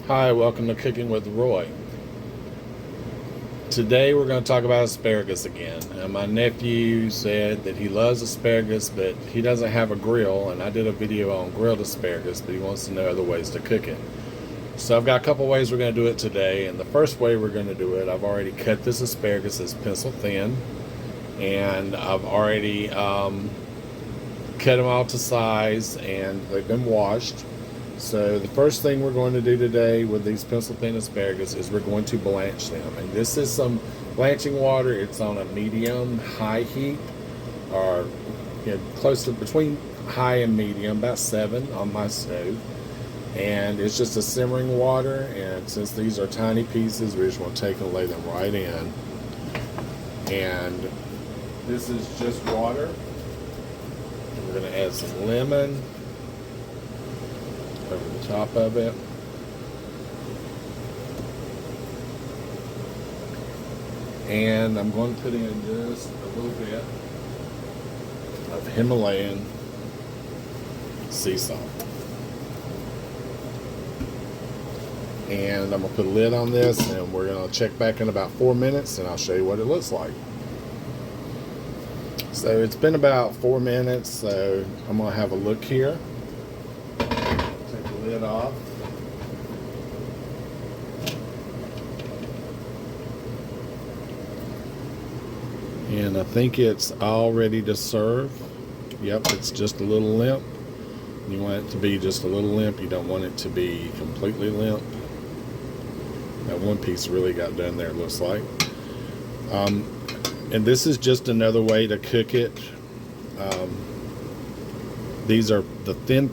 Hi, welcome to Cooking with Roy. Today we're going to talk about asparagus again. My nephew said that he loves asparagus, but he doesn't have a grill, and I did a video on grilled asparagus, but he wants to know other ways to cook it. So I've got a couple ways we're going to do it today, and the first way we're going to do it, I've already cut this asparagus as pencil thin, and I've already cut them all to size, and they've been washed. So the first thing we're going to do today with these pencil thin asparagus is we're going to blanch them. And this is some blanching water. It's on a medium high heat, or close to between high and medium, about 7 on my stove. And it's just a simmering water, and since these are tiny pieces, we just want to take and lay them right in. And this is just water. We're going to add some lemon over the top of it. And I'm going to put in just a little bit of Himalayan sea salt. And I'm going to put a lid on this, and we're going to check back in about 4 minutes, and I'll show you what it looks like. So it's been about 4 minutes, so I'm going to have a look here. Take the lid off. And I think it's all ready to serve. Yep, it's just a little limp. You want it to be just a little limp. You don't want it to be completely limp. That one piece really got done there, it looks like. And this is just another way to cook it. These are the thin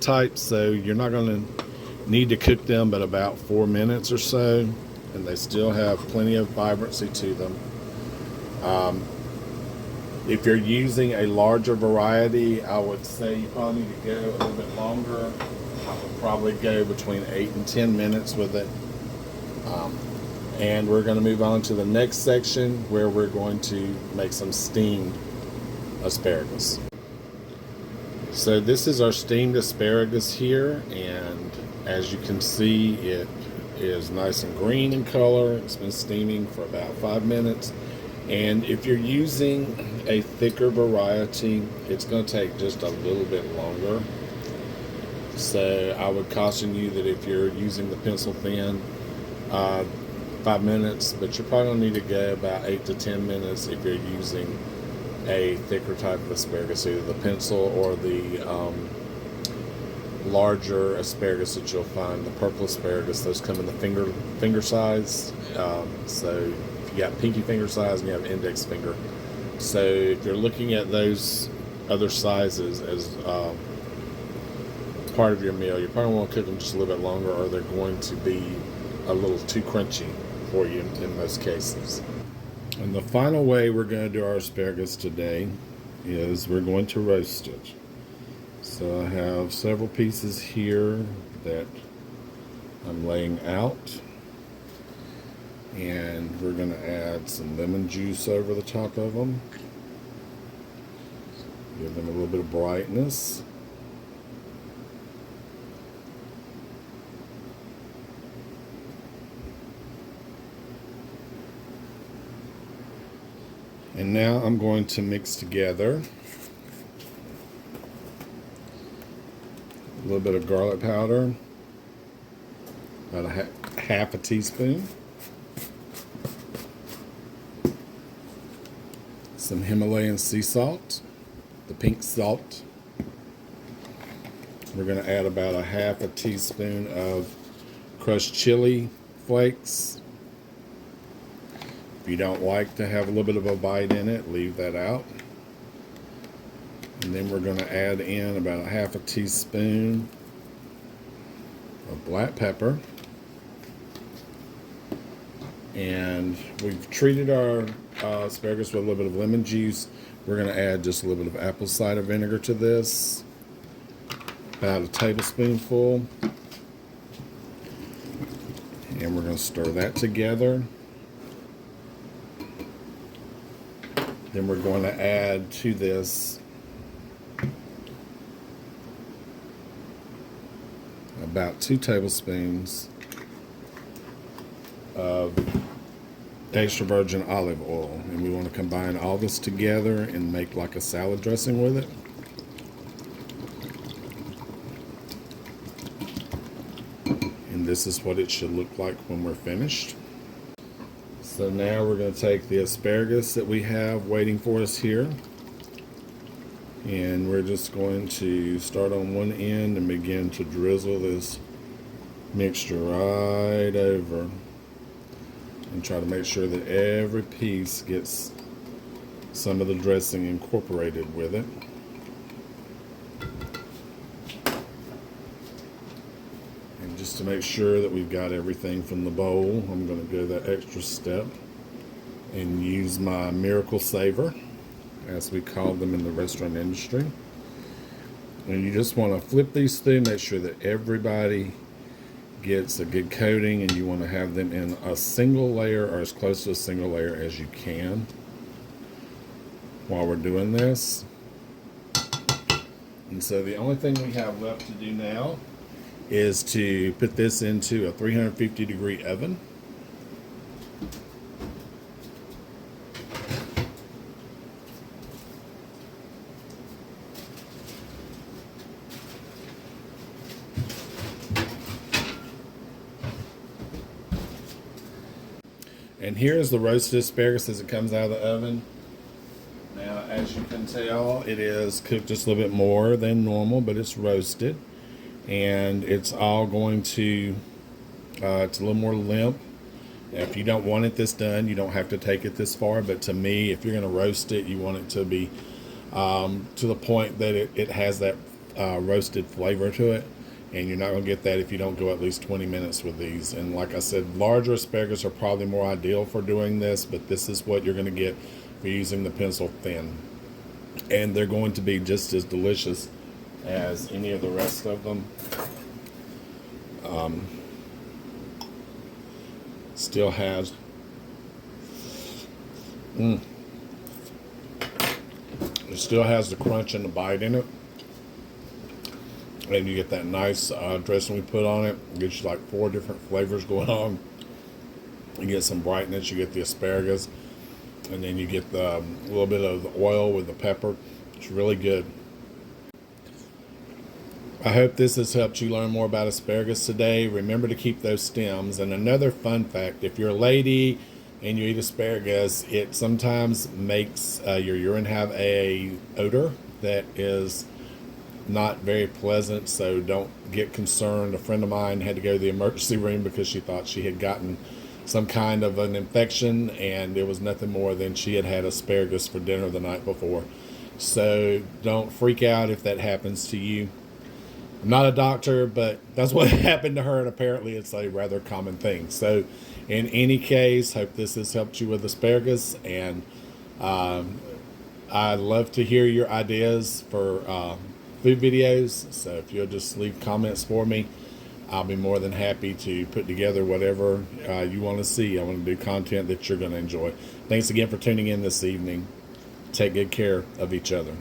types, so you're not going to need to cook them but about 4 minutes or so, and they still have plenty of vibrancy to them. If you're using a larger variety, I would say you probably need to go a little bit longer. I would probably go between 8 and 10 minutes with it. And we're going to move on to the next section where we're going to make some steamed asparagus. So this is our steamed asparagus here, and as you can see, it is nice and green in color. It's been steaming for about 5 minutes. And if you're using a thicker variety, it's going to take just a little bit longer. So I would caution you that if you're using the pencil thin, 5 minutes, but you're probably going to need to go about 8 to 10 minutes if you're using a thicker type of asparagus, either the pencil or the larger asparagus that you'll find, the purple asparagus. Those come in the finger size. So if you got pinky finger size and you have index finger. So if you're looking at those other sizes as part of your meal, you probably want to cook them just a little bit longer, or they're going to be a little too crunchy for you in most cases. And the final way we're going to do our asparagus today is we're going to roast it. So I have several pieces here that I'm laying out, and we're going to add some lemon juice over the top of them, give them a little bit of brightness. And now I'm going to mix together a little bit of garlic powder, about half a teaspoon, some Himalayan sea salt, the pink salt. We're going to add about a half a teaspoon of crushed chili flakes. If you don't like to have a little bit of a bite in it, leave that out. And then we're going to add in about a half a teaspoon of black pepper. And we've treated our asparagus with a little bit of lemon juice. We're going to add just a little bit of apple cider vinegar to this, about a tablespoonful. And we're going to stir that together. Then we're going to add to this about 2 tablespoons of extra virgin olive oil, and we want to combine all this together and make like a salad dressing with it. And this is what it should look like when we're finished. So now we're going to take the asparagus that we have waiting for us here, and we're just going to start on one end and begin to drizzle this mixture right over and try to make sure that every piece gets some of the dressing incorporated with it. And just to make sure that we've got everything from the bowl, I'm going to go that extra step and use my miracle saver, as we call them in the restaurant industry. And you just want to flip these through, make sure that everybody gets a good coating, and you want to have them in a single layer or as close to a single layer as you can while we're doing this. And so the only thing we have left to do now is to put this into a 350-degree oven. And here's the roasted asparagus as it comes out of the oven. Now, as you can tell, it is cooked just a little bit more than normal, but it's roasted. And it's all going to, it's a little more limp. If you don't want it this done, you don't have to take it this far. But to me, if you're going to roast it, you want it to be to the point that it has that roasted flavor to it. And you're not going to get that if you don't go at least 20 minutes with these. And like I said, larger asparagus are probably more ideal for doing this, but this is what you're going to get for using the pencil thin. And they're going to be just as delicious as any of the rest of them. Still has it still has the crunch and the bite in it. And you get that nice dressing we put on it. It gets you like 4 different flavors going on. You get some brightness. You get the asparagus, and then you get the little bit of the oil with the pepper. It's really good. I hope this has helped you learn more about asparagus today. Remember to keep those stems. And another fun fact: if you're a lady and you eat asparagus, it sometimes makes your urine have a odor that is not very pleasant, so don't get concerned. A friend of mine had to go to the emergency room because she thought she had gotten some kind of an infection, and it was nothing more than she had had asparagus for dinner the night before. So don't freak out if that happens to you. I'm not a doctor, but that's what happened to her, and apparently it's a rather common thing. So in any case, hope this has helped you with asparagus, and I'd love to hear your ideas for food videos. So if you'll just leave comments for me, I'll be more than happy to put together whatever you want to see. I want to do content that you're going to enjoy. Thanks again for tuning in this evening. Take good care of each other.